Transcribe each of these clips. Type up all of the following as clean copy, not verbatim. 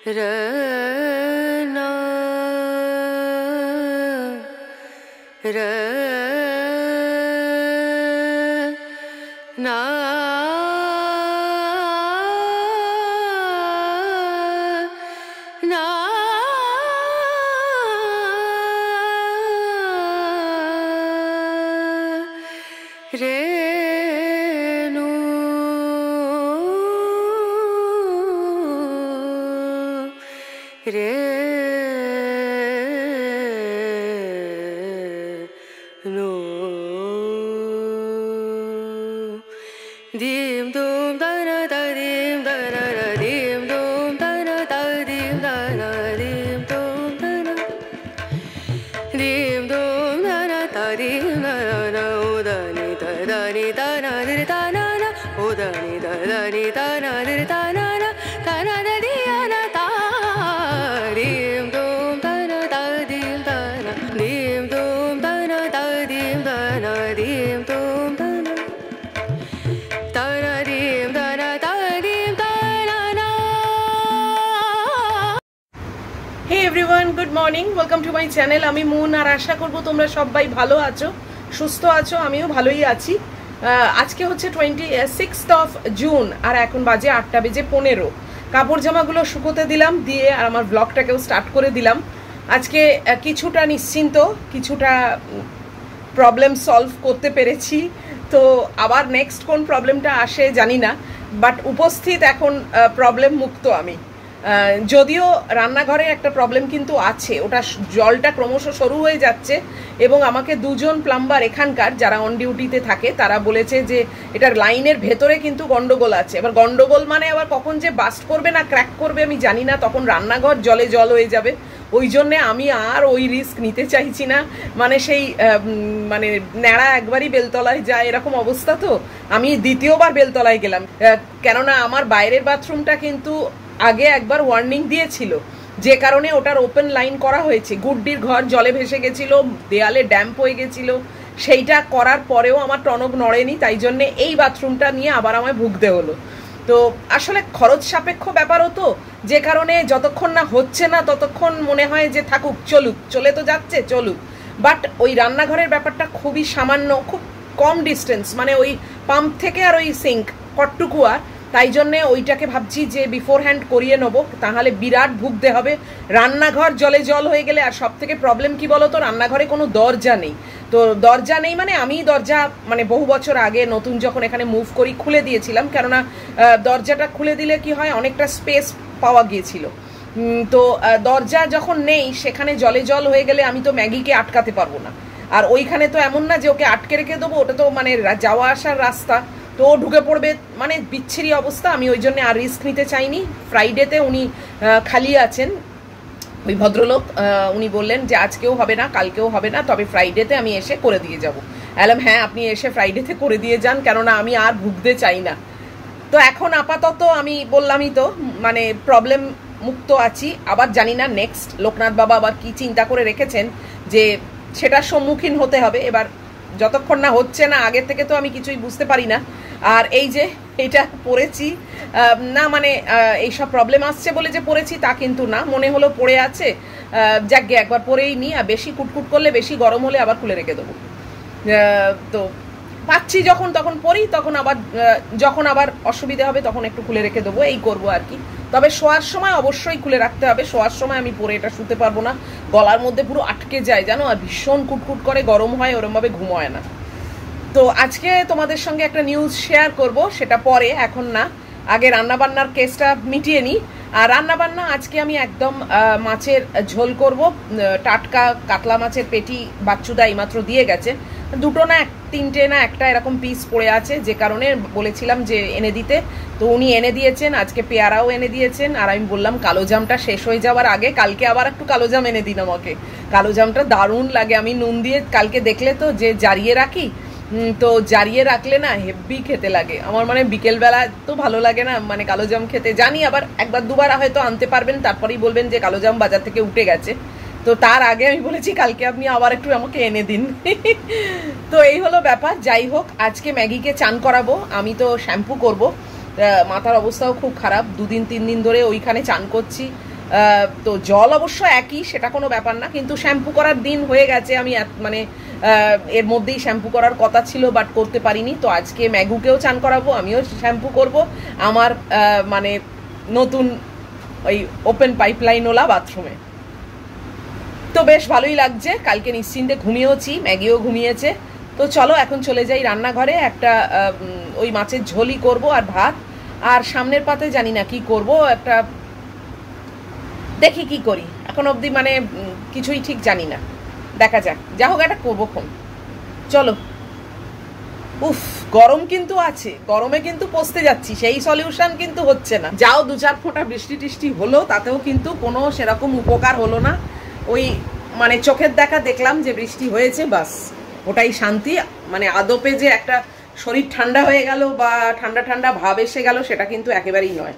रना रना ना रेणु रेणु दीम दूम दना दा दीम दना दा दीम दूम दना दा दीम दना दीम दूम दना दीम दूम दना दा दीम दना उदनी दनी दना दिर दना ना उदनी दनी दना दिर दना ना दना दिया ना ता दीम दूम दना दा दीम दना दीम दूम दना दा दीम दना दीम दूम दना Hey everyone, good morning. Welcome to my channel. আমি মুন আর আশা করব তোমরা সবাই ভালো আছো, সুস্থ আছো। আমিও ভালোই আছি। আজকে হচ্ছে 26th of June আর এখন বাজে 8টা বেজে 15। কাপড় জামাগুলো শুকোতে দিলাম, দিয়ে আর আমার ব্লগটাকেও স্টার্ট করে দিলাম। আজকে কিছুটা নিশ্চিন্ত, কিছুটা প্রবলেম সলভ করতে পেরেছি। তো আবার নেক্সট কোন প্রবলেমটা আসে জানি না, বাট উপস্থিত এখন প্রবলেম মুক্ত আমি। যদিও রান্নাঘরে একটা প্রবলেম কিন্তু আছে, ওটা জলটা ক্রমশ সরু হয়ে যাচ্ছে এবং আমাকে দুজন প্লাম্বার এখানকার যারা অন ডিউটিতে থাকে তারা বলেছে যে এটার লাইনের ভেতরে কিন্তু গন্ডগোল আছে। এবার গন্ডগোল মানে আবার কখন যে বাস্ট করবে না ক্র্যাক করবে আমি জানি না, তখন রান্নাঘর জলে জল হয়ে যাবে। ওই জন্যে আমি আর ওই রিস্ক নিতে চাইছি না। মানে সেই মানে ন্যাড়া একবারই বেলতলায় যায় এরকম অবস্থা। তো আমি দ্বিতীয়বার বেলতলায় গেলাম, কেননা আমার বাইরের বাথরুমটা কিন্তু আগে একবার ওয়ার্নিং দিয়েছিল, যে কারণে ওটার ওপেন লাইন করা হয়েছে। গুড্ডির ঘর জলে ভেসে গেছিল, দেয়ালে ড্যাম্প হয়ে গেছিল, সেইটা করার পরেও আমার টনক নড়েনি, তাই জন্যে এই বাথরুমটা নিয়ে আবার আমায় ভুগতে হলো। তো আসলে খরচ সাপেক্ষ ব্যাপারও তো, যে কারণে যতক্ষণ না হচ্ছে না ততক্ষণ মনে হয় যে থাকুক, চলুক, চলে তো যাচ্ছে চলুক। বাট ওই রান্নাঘরের ব্যাপারটা খুবই সামান্য, খুব কম ডিস্টেন্স, মানে ওই পাম্প থেকে আর ওই সিঙ্ক কটটুকু, আর তাই জন্যে ওইটাকে ভাবছি যে বিফোর হ্যান্ড করিয়ে নেবো, তাহলে বিরাট ভুগতে হবে। রান্নাঘর জলে জল হয়ে গেলে, আর সব থেকে প্রবলেম কি বলো তো, রান্নাঘরে কোনো দরজা নেই। তো দরজা নেই মানে আমি দরজা মানে বহু বছর আগে নতুন যখন এখানে মুভ করি খুলে দিয়েছিলাম, কেননা দরজাটা খুলে দিলে কি হয় অনেকটা স্পেস পাওয়া গিয়েছিল। তো দরজা যখন নেই সেখানে জলে জল হয়ে গেলে আমি তো ম্যাগিকে আটকাতে পারবো না। আর ওইখানে তো এমন না যে ওকে আটকে রেখে দেবো, ওটা তো মানে যাওয়া আসার রাস্তা, তো ঢুকে পড়বে, মানে বিচ্ছিরি অবস্থা। আমি ওই জন্য আর রিস্ক নিতে চাইনি। ফ্রাইডেতে উনি খালি আছেন, ওই ভদ্রলোক, উনি বললেন যে আজকেও হবে না, কালকেও হবে না, তবে ফ্রাইডেতে আমি এসে করে দিয়ে যাব। বললাম হ্যাঁ আপনি এসে ফ্রাইডেতে করে দিয়ে যান, কেননা আমি আর ভুগতে চাই না। তো এখন আপাতত আমি বললামই তো মানে প্রবলেম মুক্ত আছি। আবার জানি না নেক্সট লোকনাথ বাবা আবার কি চিন্তা করে রেখেছেন যে সেটার সম্মুখীন হতে হবে। এবার যতক্ষণ না হচ্ছে না, আগের থেকে তো আমি কিছুই বুঝতে পারি না। আর এই যে এটা পড়েছি না, মানে এইসব প্রবলেম আসছে বলে যে পড়েছি তা কিন্তু না, মনে হলো পড়ে আছে, যাকে একবার পরেই নি। আর বেশি কুটকুট করলে, বেশি গরম হলে আবার খুলে রেখে দেবো। তো পাচ্ছি যখন তখন পরি, তখন আবার যখন আবার অসুবিধা হবে তখন একটু খুলে রেখে দেবো, এই করবো আর কি। তবে শোয়ার সময় অবশ্যই খুলে রাখতে হবে। শোয়ার সময় আমি পরে এটা শুতে পারবো না, গলার মধ্যে পুরো আটকে যায় জানো, আর ভীষণ কুটকুট করে, গরম হয়, ওরমভাবে ঘুম হয় না। তো আজকে তোমাদের সঙ্গে একটা নিউজ শেয়ার করব, সেটা পরে, এখন না। আগে রান্নাবান্নার কেসটা মিটিয়ে নিই। আর রান্নাবান্না আজকে আমি একদম মাছের ঝোল করব। টাটকা কাতলা মাছের পেটি বাচ্চুদা এইমাত্র দিয়ে গেছে, দুটো না তিনটে না একটা এরকম পিস পড়ে আছে, যে কারণে বলেছিলাম যে এনে দিতে। তো উনি এনে দিয়েছেন, আজকে পেয়ারাও এনে দিয়েছেন। আর আমি বললাম কালো জামটা শেষ হয়ে যাওয়ার আগে কালকে আবার একটু কালো জাম এনে দিন আমাকে। কালো জামটা দারুণ লাগে, আমি নুন দিয়ে কালকে দেখলে তো যে জারিয়ে রাখি, তো জারিয়ে রাখলে না হেভি খেতে লাগে আমার। মানে বিকেলবেলা তো ভালো লাগে না মানে কালো জাম খেতে, জানি আবার একবার দুবার হয়তো আনতে পারবেন, তারপরেই বলবেন যে কালো জাম বাজার থেকে উঠে গেছে। তো তার আগে আমি বলেছি কালকে আপনি আবার একটু আমাকে এনে দিন। তো এই হলো ব্যাপার। যাই হোক, আজকে ম্যাগিকে চান করাবো। আমি তো শ্যাম্পু করব, মাথার অবস্থাও খুব খারাপ, 2-3 দিন ধরে ওইখানে চান করছি। তো জল অবশ্য একই, সেটা কোনো ব্যাপার না, কিন্তু শ্যাম্পু করার দিন হয়ে গেছে, আমি মানে এর মধ্যেই শ্যাম্পু করার কথা ছিল বাট করতে পারিনি। তো আজকে ম্যাগুকেও চান করাবো, আমিও শ্যাম্পু করব আমার মানে নতুন ওই ওপেন পাইপলাইন ওলা বাথরুমে। তো বেশ ভালোই লাগছে, কালকে নিশ্চিন্তে ঘুমিয়েওছি, ম্যাগিও ঘুমিয়েছে। তো চলো এখন চলে যাই রান্নাঘরে, একটা ওই মাছের ঝোলই করব আর ভাত, আর সামনের পাতে জানি না কি করব, একটা দেখি কি করি, এখন অবধি মানে কিছুই ঠিক জানি না, দেখা যাক, যা হোক একটা করবো খন। চলো। উফ, গরম কিন্তু আছে, গরমে কিন্তু পচতে যাচ্ছি, সেই সলিউশন কিন্তু হচ্ছে না। যাও 2-4 ফোঁটা বৃষ্টি টিষ্টি হলো, তাতেও কিন্তু কোনো সেরকম উপকার হলো না। ওই মানে চোখের দেখা দেখলাম যে বৃষ্টি হয়েছে, বাস ওটাই শান্তি। মানে আদপে যে একটা শরীর ঠান্ডা হয়ে গেল বা ঠান্ডা ঠান্ডা ভাব এসে গেল, সেটা কিন্তু একেবারেই নয়।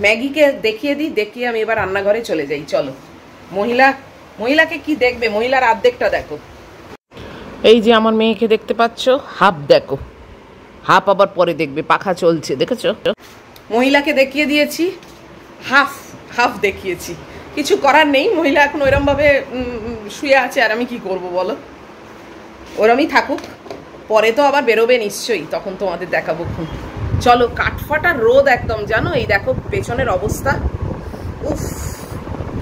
ম্যাগিকে দেখিয়ে দিই, দেখিয়ে আমি এবার রান্নাঘরে চলে যাই। চলো। মহিলাকে কি দেখবে, মহিলার অর্ধেকটা দেখো। এই যে আমার মেয়েকে দেখতে পাচ্ছ, হাফ দেখো, হাফ আবার পরে দেখবে, পাখা চলছে, দেখেছো? মহিলাকে দেখিয়ে দিয়েছি, হাফ হাফ দেখিয়েছি, কিছু করার নেই। মহিলা এখন ওইরকম ভাবে শুয়ে আছে, আর আমি কি করব বলো, ওরমই থাকুক, পরে তো আবার বেরোবে নিশ্চয়ই, তখন তোমাদের দেখাবো। চলো। কাঠফাটা রোদ একদম, জানো, এই দেখো পেছনের অবস্থা, উফ,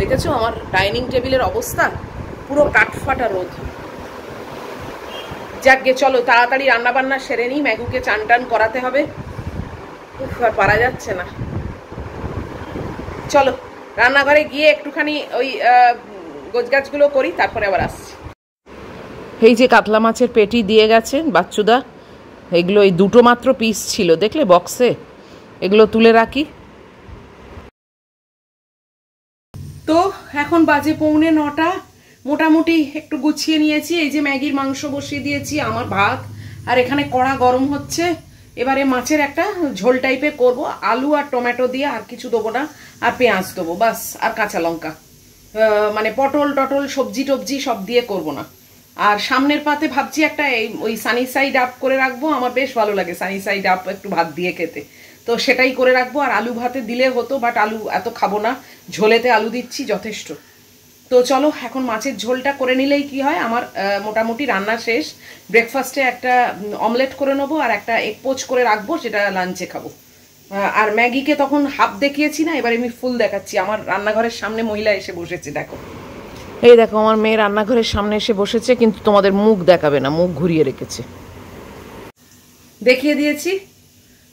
দেখেছো আমার ডাইনিং টেবিলের অবস্থা, পুরো কাঠফাটা রোদ। যাকগে, চলো তাড়াতাড়ি রান্না বান্না সেরে নিই, ম্যাগুকে চান টান করাতে হবে, উফ, আর পারা যাচ্ছে না। চলো রান্নাঘরে গিয়ে একটুখানি ওই গোছগাছগুলো করি, তারপরে আবার আসছি। এই যে কাতলা মাছের পেটি দিয়ে গেছেন বাচ্চুদা, এগুলো এই দুটো মাত্র পিস ছিল, দেখলে বক্সে, এগুলো তুলে রাখি। তো এখন বাজে 8:45, মোটামুটি একটু গুছিয়ে নিয়েছি। এই যে ম্যাগির মাংস বসিয়ে দিয়েছি, আমার ভাত, আর এখানে কড়া গরম হচ্ছে। এবারে মাছের একটা ঝোল টাইপের করব, আলু আর টমেটো দিয়ে, আর কিছু দেবো না, আর পেঁয়াজ দেবো বাস, আর কাঁচা লঙ্কা, মানে পটল টটল সবজি টবজি সব দিয়ে করব না। আর সামনের পাতে ভাবছি একটা ওই সানি সাইড আপ করে রাখবো, আমার বেশ ভালো লাগে সানি সাইড আপ একটু ভাত দিয়ে খেতে, তো সেটাই করে রাখবো। আর আলু ভাতে দিলে হতো, বাট আলু এত খাবো না, ঝোলেতে আলু দিচ্ছি যথেষ্ট। তো চলো এখন মাছের ঝোলটা করে নিলেই কি হয়, আমার মোটামুটি রান্না শেষ। ব্রেকফাস্টে একটা অমলেট করে নেবো, আর একটা এগ পোচ করে রাখবো, সেটা লাঞ্চে খাবো। আর ম্যাগিকে তখন হাফ দেখিয়েছি না, এবার আমি ফুল দেখাচ্ছি। আমার রান্নাঘরের সামনে মহিলা এসে বসেছে, দেখো, এই দেখো আমার মেয়ে রান্নাঘরের সামনে এসে বসেছে, কিন্তু তোমাদের মুখ দেখাবে না, মুখ ঘুরিয়ে রেখেছে। দেখিয়ে দিয়েছি,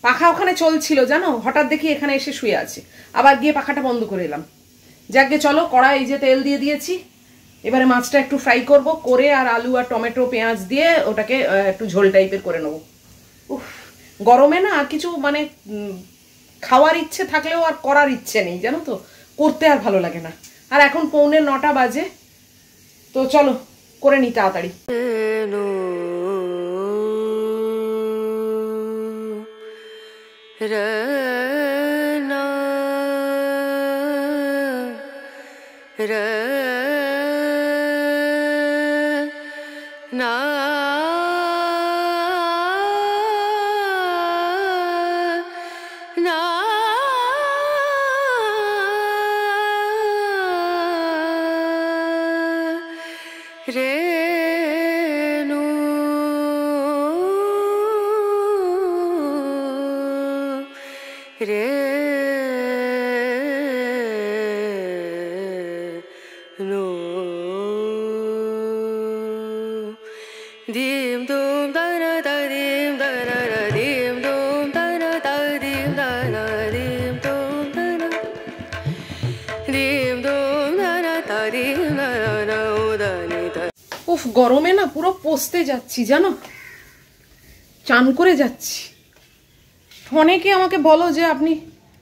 পাখা ওখানে চলছিল জানো, হঠাৎ দেখি এখানে এসে শুয়ে আছে, আবার গিয়ে পাখাটা বন্ধ করে এলাম। যাকে চলো, কড়াই এই যে তেল দিয়ে দিয়েছি, এবারে মাছটা একটু ফ্রাই করব, করে আর আলু আর টমেটো পেঁয়াজ দিয়ে ওটাকে একটু ঝোল টাইপের করে নেবো। উফ, গরমে না আর কিছু মানে খাওয়ার ইচ্ছে থাকলেও আর করার ইচ্ছে নেই, জানো তো, করতে আর ভালো লাগে না। আর এখন 8:45 বাজে, তো চলো করে নি তাড়াতাড়ি। উফ, গরমে না পুরো পচতে যাচ্ছি জানো, চান করে যাচ্ছি। অনেকে আমাকে বলো যে আপনি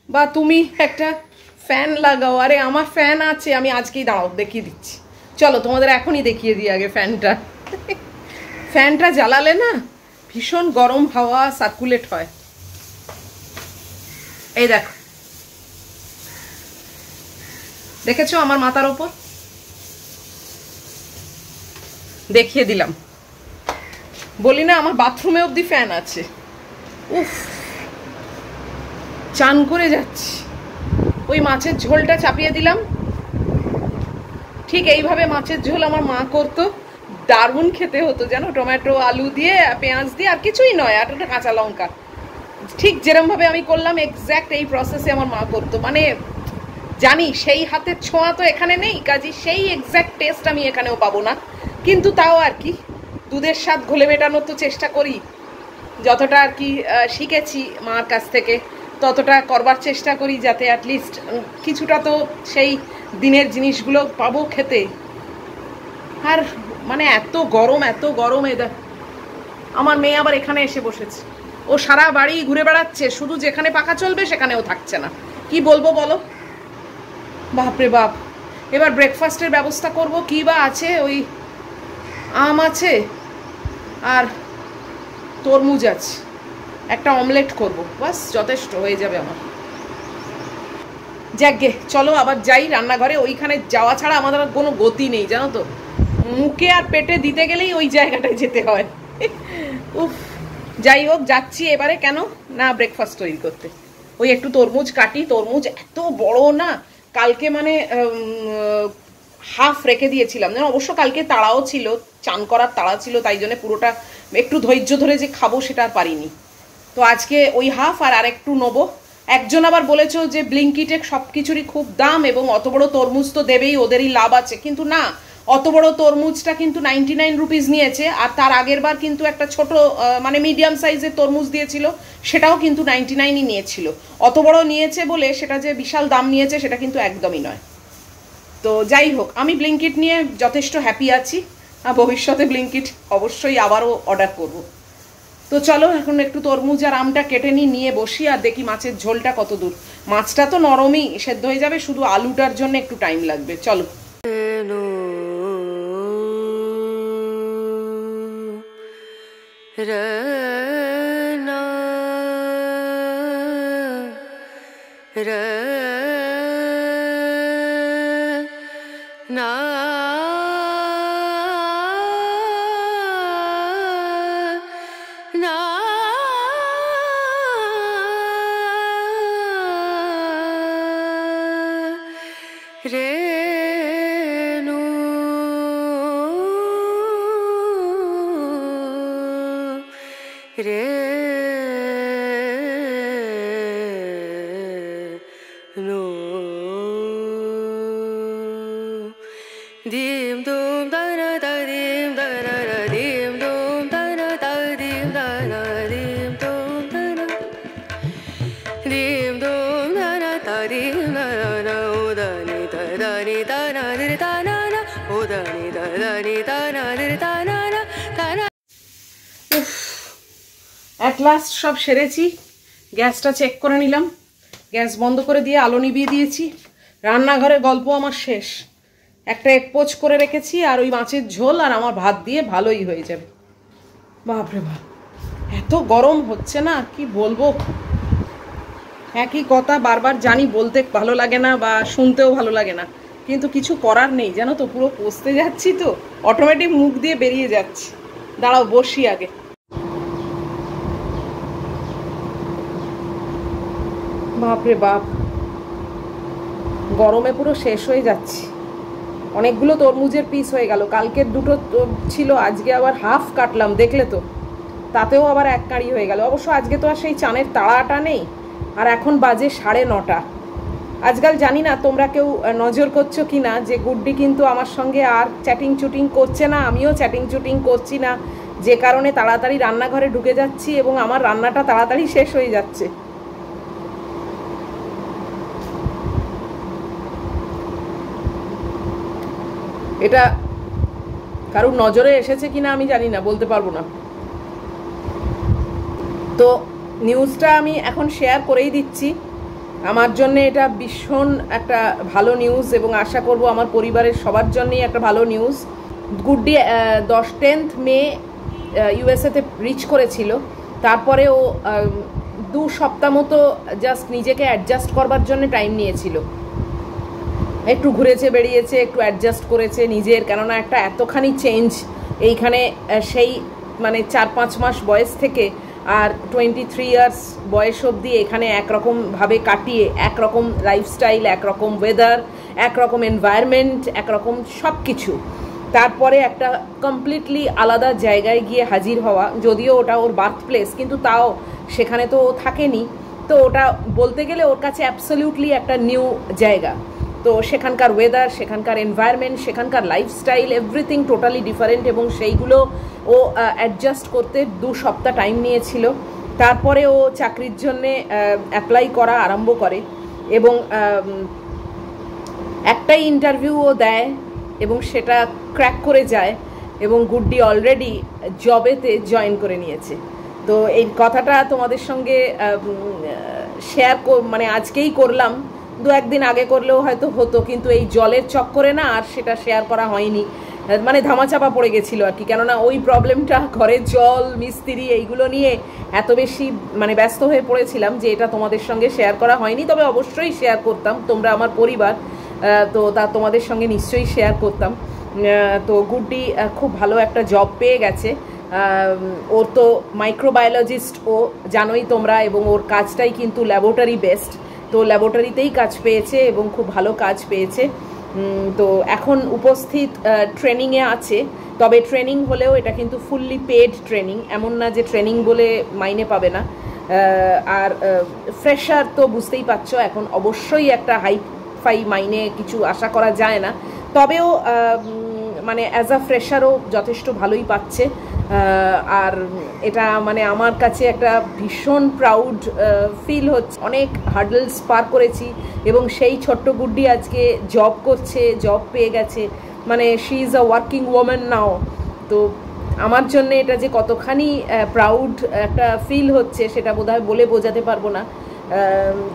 বা তুমি একটা ফ্যান লাগাও, আরে আমার ফ্যান আছে, আমি আজকেই দাঁড়াও দেখিয়ে দিচ্ছি। চলো তোমাদের এখনই দেখিয়ে দিই আগে ফ্যানটা। ফ্যানটা জ্বালালে না ভীষণ গরম হাওয়া সার্কুলেট হয়। এই দেখো, দেখেছো আমার মাথার ওপর, দেখিয়ে দিলাম। বলি না আমার বাথরুমে অবধি ফ্যান আছে। উফ, চান করে যাচ্ছি, ওই মাছের ঝোলটা চাপিয়ে দিলাম। ঠিক এইভাবে মাছের ঝোল আমার মা করতো, দারুণ খেতে হতো জানো, টমেটো আলু দিয়ে পেঁয়াজ দিয়ে, আর কিছুই নয়, আর একটা কাঁচা লঙ্কা। ঠিক যেরকম ভাবে আমি করলাম এক্স্যাক্ট এই প্রসেসে আমার মা করতো। মানে জানি সেই হাতের ছোঁয়া তো এখানে নেই, কাজে সেই এক্স্যাক্ট টেস্ট আমি এখানেও পাবো না, কিন্তু তাও আর কি দুধের স্বাদ ঘোলে মেটানোর তো চেষ্টা করি। যতটা আর কি শিখেছি মার কাছ থেকে ততটা করবার চেষ্টা করি, যাতে অ্যাটলিস্ট কিছুটা তো সেই দিনের জিনিসগুলো পাবো খেতে। আর মানে এত গরম এদের। আমার মেয়ে আবার এখানে এসে বসেছে, ও সারা বাড়ি ঘুরে বেড়াচ্ছে, শুধু যেখানে পাখা চলবে সেখানেও থাকছে না। কি বলবো বলো, বাপরে বাপ। এবার ব্রেকফাস্টের ব্যবস্থা করব, কি বা আছে, ওই আম আছে আর তরমুজ আছে, একটা অমলেট করব, বাস যথেষ্ট হয়ে যাবে আমার। যাকগে চলো আবার যাই রান্নাঘরে। ওইখানে যাওয়া ছাড়া আমাদের কোনো গতি নেই জানো তো, মুখে আর পেটে দিতে গেলেই ওই জায়গাটায় যেতে হয়। উফ, যাই হোক যাচ্ছি এবারে, কেন না ব্রেকফাস্ট তৈরি করতে। ওই একটু তরমুজ কাটি, তরমুজ এত বড় না, কালকে মানে হাফ রেখে দিয়েছিলাম জানো। অবশ্য কালকে তাড়াও ছিল, চান করার তাড়া ছিল, তাই জন্য পুরোটা একটু ধৈর্য ধরে যে খাবো সেটা আর পারিনি। তো আজকে ওই হাফ আর আরেকটু নেবো। একজন আবার বলেছো যে ব্লিঙ্কিটে সব কিছুরই খুব দাম এবং অত বড় তরমুজ তো দেবেই, ওদেরই লাভ আছে, কিন্তু না, অত বড় তরমুজটা কিন্তু 99 রুপিস নিয়েছে, আর তার আগের বার কিন্তু একটা ছোট মানে মিডিয়াম সাইজের তরমুজ দিয়েছিল, সেটাও কিন্তু 99ই নিয়েছিল। অত বড় নিয়েছে বলে সেটা যে বিশাল দাম নিয়েছে সেটা কিন্তু একদমই নয়। তো যাই হোক, আমি ব্লিঙ্কিট নিয়ে যথেষ্ট হ্যাপি আছি, আর ভবিষ্যতে ব্লিঙ্কিট অবশ্যই আবারও অর্ডার করব। তো চলো এখন একটু তরমুজ আর আমটা কেটে নিয়ে বসি, আর দেখি মাছের ঝোলটা কত দূর। মাছটা তো নরমই সেদ্ধ হয়ে যাবে, শুধু আলুটার জন্য একটু টাইম লাগবে। চলো। অ্যাট লাস্ট সব সেরেছি, গ্যাসটা চেক করে নিলাম, গ্যাস বন্ধ করে দিয়ে আলো নিভিয়ে দিয়েছি। রান্নাঘরে গল্প আমার শেষ, একটা এক পোচ করে রেখেছি, আর ওই মাছের ঝোল আর আমার ভাত দিয়ে ভালোই হয়ে যাবে। বাপরে বাপ, এত গরম হচ্ছে না, কি বলবো। একই কথা বারবার জানি, বলতে ভালো লাগে না বা শুনতেও ভালো লাগে না, কিন্তু কিছু করার নেই জানো তো, পুরো পচতে যাচ্ছি তো, অটোমেটিক মুখ দিয়ে বেরিয়ে যাচ্ছে। দাঁড়াও বসি আগে। বাপরে বাপ, গরমে পুরো শেষ হয়ে যাচ্ছে। অনেকগুলো তরমুজের পিস হয়ে গেল, কালকের দুটো ছিল, আজকে আবার হাফ কাটলাম, দেখলে তো, তাতেও আবার এক কাঁড়ি হয়ে গেল। অবশ্য আজকে তো আর সেই চানের তাড়াটা নেই, আর এখন বাজে 9:30। আজকাল জানি না তোমরা কেউ নজর করছো কি না, যে গুড্ডি কিন্তু আমার সঙ্গে আর চ্যাটিং চুটিং করছে না, আমিও চ্যাটিং চুটিং করছি না, যে কারণে তাড়াতাড়ি রান্নাঘরে ঢুকে যাচ্ছি এবং আমার রান্নাটা তাড়াতাড়ি শেষ হয়ে যাচ্ছে। এটা কারোর নজরে এসেছে কিনা আমি জানি না, বলতে পারবো না। তো নিউজটা আমি এখন শেয়ার করেই দিচ্ছি, আমার জন্য এটা ভীষণ একটা ভালো নিউজ, এবং আশা করব আমার পরিবারের সবার জন্যই একটা ভালো নিউজ। গুড্ডি 10th মে ইউএসএতে রিচ করেছিল, তারপরে ও 2 সপ্তাহ মতো জাস্ট নিজেকে অ্যাডজাস্ট করবার জন্য টাইম নিয়েছিল, একটু ঘুরেছে বেরিয়েছে, একটু অ্যাডজাস্ট করেছে নিজের, কেননা একটা এতখানি চেঞ্জ এইখানে, সেই মানে 4-5 মাস বয়স থেকে আর 23 ইয়ার্স বয়স অবধি এখানে একরকমভাবে কাটিয়ে, একরকম লাইফস্টাইল, একরকম ওয়েদার, একরকম এনভায়রনমেন্ট, একরকম সব কিছু, তারপরে একটা কমপ্লিটলি আলাদা জায়গায় গিয়ে হাজির হওয়া। যদিও ওটা ওর বার্থ প্লেস, কিন্তু তাও সেখানে তো ও থাকেনি, তো ওটা বলতে গেলে ওর কাছে অ্যাবসলিউটলি একটা নিউ জায়গা। তো সেখানকার ওয়েদার, সেখানকার এনভায়রনমেন্ট, সেখানকার লাইফস্টাইল, এভরিথিং টোটালি ডিফারেন্ট, এবং সেইগুলো ও অ্যাডজাস্ট করতে 2 সপ্তাহ টাইম নিয়েছিল। তারপরে ও চাকরির জন্যে অ্যাপ্লাই করা আরম্ভ করে, এবং একটাই ইন্টারভিউ ও দেয় এবং সেটা ক্র্যাক করে যায়, এবং গুড্ডি অলরেডি জবেতে জয়েন করে নিয়েছে। তো এই কথাটা তোমাদের সঙ্গে শেয়ার মানে আজকেই করলাম, 2-1 দিন আগে করলেও হয়তো হতো, কিন্তু এই জলের চক্করে না আর সেটা শেয়ার করা হয়নি, মানে ধামাচাপা পড়ে গেছিলো আর কি। কেননা ওই প্রবলেমটা, ঘরের জল, মিস্ত্রি, এইগুলো নিয়ে এত বেশি মানে ব্যস্ত হয়ে পড়েছিলাম যে এটা তোমাদের সঙ্গে শেয়ার করা হয়নি। তবে অবশ্যই শেয়ার করতাম, তোমরা আমার পরিবার, তো তা তোমাদের সঙ্গে নিশ্চয়ই শেয়ার করতাম। তো গুড্ডি খুব ভালো একটা জব পেয়ে গেছে। ওর তো মাইক্রোবায়োলজিস্ট, ও জানোই তোমরা, এবং ওর কাজটাই কিন্তু ল্যাবরেটরি বেস্ট। তো ল্যাবরেটরিতেই কাজ পেয়েছে এবং খুব ভালো কাজ পেয়েছে। তো এখন উপস্থিত ট্রেনিংয়ে আছে, তবে ট্রেনিং হলেও এটা কিন্তু ফুললি পেড ট্রেনিং, এমন না যে ট্রেনিং বলে মাইনে পাবে না। আর ফ্রেশার তো বুঝতেই পারছো, এখন অবশ্যই একটা হাই মাইনে কিছু আশা করা যায় না, তবেও মানে অ্যাজ আ ফ্রেশারও যথেষ্ট ভালোই পাচ্ছে। আর এটা মানে আমার কাছে একটা ভীষণ প্রাউড ফিল হচ্ছে। অনেক হার্ডলস পার করেছি এবং সেই ছোট্ট গুড্ডি আজকে জব করছে, জব পেয়ে গেছে, মানে she is a working woman now. তো আমার জন্য এটা যে কতখানি প্রাউড একটা ফিল হচ্ছে সেটা বোধহয় বলে বোঝাতে পারবো না।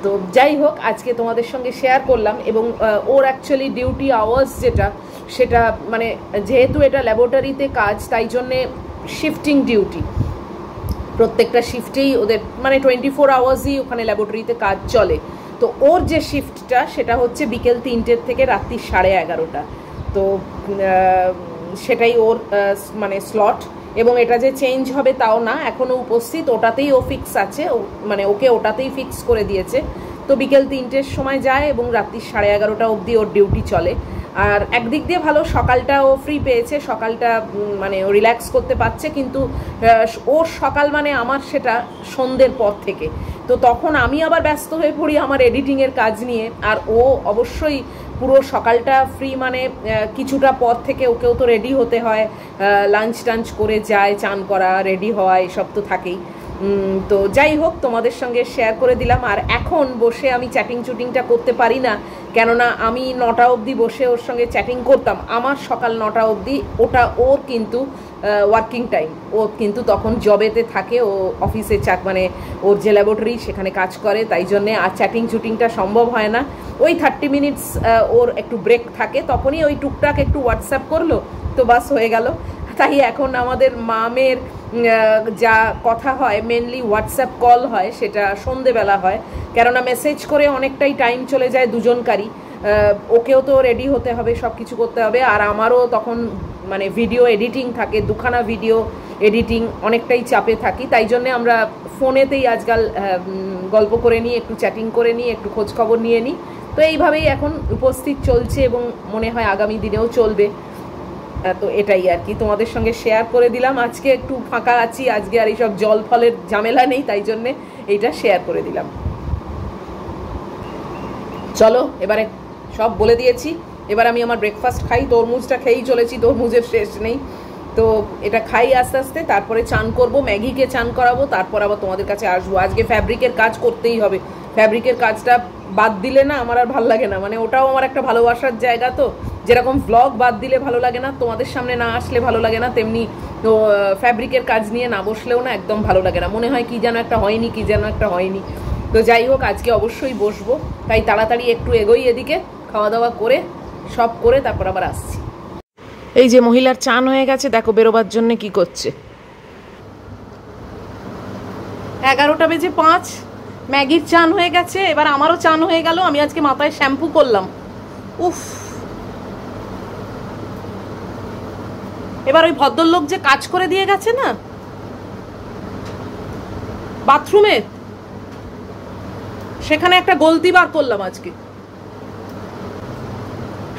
তো যাই হোক, আজকে তোমাদের সঙ্গে শেয়ার করলাম। এবং ওর অ্যাকচুয়ালি ডিউটি আওয়ার্স যেটা, সেটা মানে যেহেতু এটা ল্যাবরেটরিতে কাজ, তাই জন্যে শিফটিং ডিউটি, প্রত্যেকটা শিফটেই ওদের মানে 24 আওয়ার্সই ওখানে ল্যাবরেটরিতে কাজ চলে। তো ওর যে শিফটটা সেটা হচ্ছে বিকেল 3টের থেকে রাত্রি 11:30। তো সেটাই ওর মানে স্লট, এবং এটা যে চেঞ্জ হবে তাও না, এখনও উপস্থিত ওটাতেই ও ফিক্স আছে, মানে ওকে ওটাতেই ফিক্স করে দিয়েছে। তো বিকেল 3টের সময় যায় এবং রাত্রি 11:30 অবধি ওর ডিউটি চলে। আর একদিক দিয়ে ভালো, সকালটা ও ফ্রি পেয়েছে, সকালটা মানে ও রিল্যাক্স করতে পারছে। কিন্তু ওর সকাল মানে আমার সেটা সন্ধ্যের পর থেকে, তো তখন আমি আবার ব্যস্ত হয়ে পড়ি আমার এডিটিংয়ের কাজ নিয়ে। আর ও অবশ্যই পুরো সকালটা ফ্রি, মানে কিছুটা পর থেকে ওকেও তো রেডি হতে হয়, লাঞ্চ টাঞ্চ করে যায়, চান করা, রেডি হওয়া, এসব তো থাকেই। তো যাই হোক, তোমাদের সঙ্গে শেয়ার করে দিলাম। আর এখন বসে আমি চ্যাটিংটা করতে পারি না, কেননা আমি 9টা অবধি বসে ওর সঙ্গে চ্যাটিং করতাম। আমার সকাল 9টা অবধি, ওটা ওর কিন্তু ওয়ার্কিং টাইম, ও কিন্তু তখন জবেতে থাকে, ও অফিসে মানে ওর যে ল্যাবরেটরি সেখানে কাজ করে, তাই জন্যে আর চ্যাটিংটা সম্ভব হয় না। ওই 30 মিনিটস ওর একটু ব্রেক থাকে, তখনই ওই টুকটাক একটু হোয়াটসঅ্যাপ করলো, তো বাস হয়ে গেল। তাই এখন আমাদের মামের যা কথা হয় মেনলি হোয়াটসঅ্যাপ কল হয়, সেটা সন্ধেবেলা হয়, কেননা মেসেজ করে অনেকটাই টাইম চলে যায় দুজনকারই। ওকেও তো রেডি হতে হবে, সব কিছু করতে হবে, আর আমারও তখন মানে ভিডিও এডিটিং থাকে, 2খানা ভিডিও এডিটিং, অনেকটাই চাপে থাকি। তাই জন্যে আমরা ফোনেতেই আজকাল গল্প করে নিই, একটু চ্যাটিং করে নিই, একটু খোঁজখবর নিয়ে নিই। তো এইভাবেই এখন উপস্থিত চলছে এবং মনে হয় আগামী দিনেও চলবে। তো এটাই আর কি, তোমাদের সঙ্গে শেয়ার করে দিলাম। আজকে একটু ফাঁকা আছি, আজকে আর এইসব জল ফলের ঝামেলা নেই, তাই জন্যে এইটা শেয়ার করে দিলাম। চলো, এবারে সব বলে দিয়েছি, এবার আমি আমার ব্রেকফাস্ট খাই। তরমুজটা খেয়েই চলেছি, তরমুজের শেষ নেই। তো এটা খাই আস্তে আস্তে, তারপরে চান করব, ম্যাগিকে চান করাবো, তারপর আবার তোমাদের কাছে আসবো। আজকে ফ্যাব্রিকের কাজ করতেই হবে, ফ্যাব্রিকের কাজটা বাদ দিলে না আমার আর ভালো লাগে না, মানে ওটাও আমার একটা ভালোবাসার জায়গা। তো যেরকম ভ্লগ বাদ দিলে ভালো লাগে না, তোমাদের সামনে না আসলে ভালো লাগে না, তেমনি তো ফ্যাব্রিকের কাজ নিয়ে না বসলেও না একদম ভালো লাগে না, মনে হয় কি যেন একটা হয়নি, কি যেন একটা হয়নি। তো যাই হোক, আজকে অবশ্যই বসবো, তাই তাড়াতাড়ি একটু এগোই এদিকে, খাওয়া দাওয়া করে সব করে তারপর আবার আসছি। এই যে মহিলার চান হয়ে গেছে, দেখো বেরোবার জন্য কি করছে। 11:05 ম্যাগির চান হয়ে গেছে, এবার আমারও চান হয়ে গেল। আমি আজকে মাথায় শ্যাম্পু করলাম, উফ। এবার ওই ভদ্রলোক যে কাজ করে দিয়ে গেছে না, বাথরুমে সেখানে একটা গলতি বার করলাম আজকে।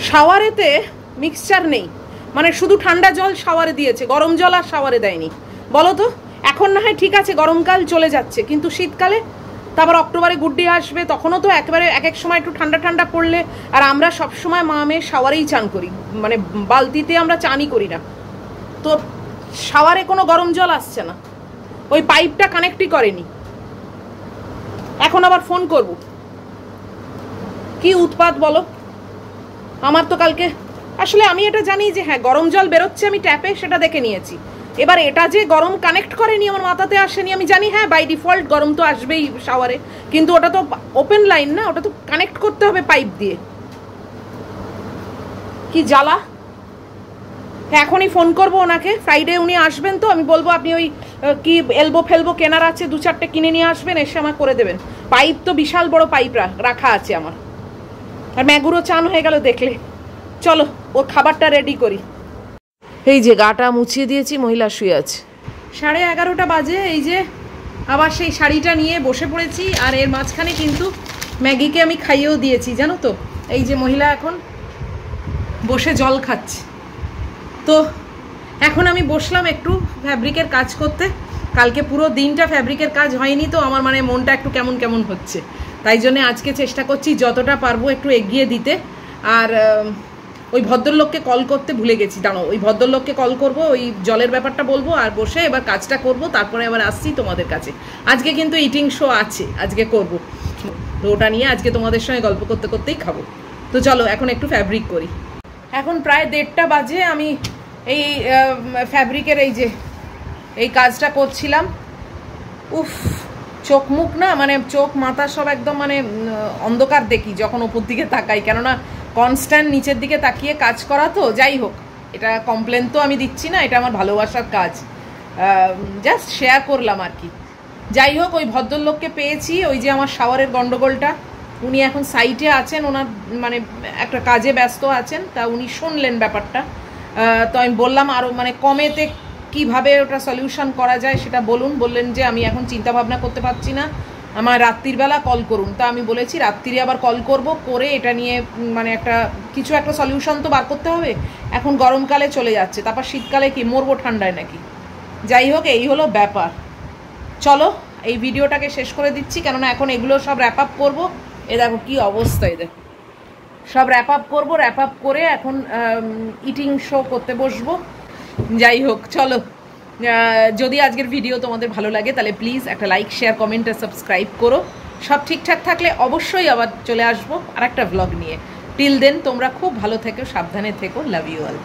শাওয়ারেতে মিক্সচার নেই, মানে শুধু ঠান্ডা জল শাওয়ারে দিয়েছে, গরম জল আর শাওয়ারে দেয়নি। বলো তো, এখন না হয় ঠিক আছে গরমকাল চলে যাচ্ছে, কিন্তু শীতকালে, তারপর অক্টোবরে গুড্ডি আসবে, তখনও তো একেবারে এক এক সময় একটু ঠান্ডা ঠান্ডা পড়লে, আর আমরা সবসময় মা মেয়ে শাওয়ারেই চান করি, মানে বালতিতে আমরা চানই করি না, তো শাওয়ারে কোনো গরম জল আসছে না, ওই পাইপটা কানেক্টই করেনি। এখন আবার ফোন করব, কি উৎপাত বলো। আমার তো কালকে আসলে আমি এটা জানি যে হ্যাঁ গরম জল বেরোচ্ছে, আমি ট্যাপে সেটা দেখে নিয়েছি। এবার এটা যে গরম কানেক্ট করেনি, আমার মাথাতে আসেনি। আমি জানি হ্যাঁ বাই ডিফল্ট গরম তো আসবেই শাওয়ারে, কিন্তু ওটা তো ওপেন লাইন না, ওটা তো কানেক্ট করতে হবে পাইপ দিয়ে। কি জ্বালা। এখনই ফোন করবো ওনাকে, ফ্রাইডে উনি আসবেন, তো আমি বলবো আপনি ওই কি এলবো ফেলবো কেনার আছে, 2-4টে কিনে নিয়ে আসবেন, এসে আমার করে দেবেন। পাইপ তো বিশাল বড় পাইপ রাখা আছে আমার। আর ম্যাগুরো চান হয়ে গেল দেখলে। চলো ওর খাবারটা রেডি করি। এই যে গাটা মুছিয়ে দিয়েছি, মহিলা শুয়ে আছে। 11:30 বাজে। এই যে আবার সেই শাড়িটা নিয়ে বসে পড়েছি, আর এর মাঝখানে কিন্তু ম্যাগিকে আমি খাইয়েও দিয়েছি, জানো তো। এই যে মহিলা এখন বসে জল খাচ্ছে। তো এখন আমি বসলাম একটু ফ্যাব্রিকের কাজ করতে। কালকে পুরো দিনটা ফ্যাব্রিকের কাজ হয়নি, তো আমার মানে মনটা একটু কেমন কেমন হচ্ছে, তাই জন্য আজকে চেষ্টা করছি যতটা পারবো একটু এগিয়ে দিতে। আর ওই ভদ্রলোককে কল করতে ভুলে গেছি, দাঁড়ো ওই ভদ্রলোককে কল করব, ওই জলের ব্যাপারটা বলবো, আর বসে এবার কাজটা করব, তারপরে আবার আসছি তোমাদের কাছে। আজকে কিন্তু ইটিং শো আছে, আজকে করব, তো ওটা নিয়ে আজকে তোমাদের সঙ্গে গল্প করতে করতেই খাবো। তো চলো এখন একটু ফ্যাব্রিক করি। এখন প্রায় 1:30 বাজে। আমি এই ফ্যাব্রিকের এই যে এই কাজটা করছিলাম। উফ, চোখ মুখ না, মানে চোখ মাথা সব একদম মানে অন্ধকার দেখি যখন ওপর দিকে তাকাই, কেননা কনস্ট্যান্ট নিচের দিকে তাকিয়ে কাজ করা। তো যাই হোক, এটা কমপ্লেন তো আমি দিচ্ছি না, এটা আমার ভালোবাসার কাজ, জাস্ট শেয়ার করলাম আর কি। যাই হোক, ওই ভদ্রলোককে পেয়েছি, ওই যে আমার শাওয়ারের গন্ডগোলটা, উনি এখন সাইটে আছেন, ওনার মানে একটা কাজে ব্যস্ত আছেন, তা উনি শুনলেন ব্যাপারটা। তো আমি বললাম আরও মানে কমেতে কিভাবে ওটা সলিউশন করা যায় সেটা বলুন। বললেন যে আমি এখন চিন্তা ভাবনা করতে পারছি না, আমার রাত্রির বেলা কল করুন। তা আমি বলেছি রাত্রিরে আবার কল করব, করে এটা নিয়ে মানে কিছু একটা সলিউশন তো বার করতে হবে। এখন গরমকালে চলে যাচ্ছে, তারপর শীতকালে কি মরবো ঠান্ডায় নাকি। যাই হোক, এই হলো ব্যাপার। চলো এই ভিডিওটাকে শেষ করে দিচ্ছি, কেননা এখন এগুলো সব র্যাপ আপ করবো। এ দেখো কি অবস্থা, এ দেখো সব র্যাপ আপ করবো, র্যাপ আপ করে এখন ইটিং শো করতে বসবো। যাই হোক চলো, যদি আজকের ভিডিও তোমাদের ভালো লাগে তাহলে প্লিজ একটা লাইক, শেয়ার, কমেন্ট আর সাবস্ক্রাইব করো। সব ঠিকঠাক থাকলে অবশ্যই আবার চলে আসবো আর একটা ব্লগ নিয়ে। টিল দেন তোমরা খুব ভালো থেকো, সাবধানে থেকো। Love you all.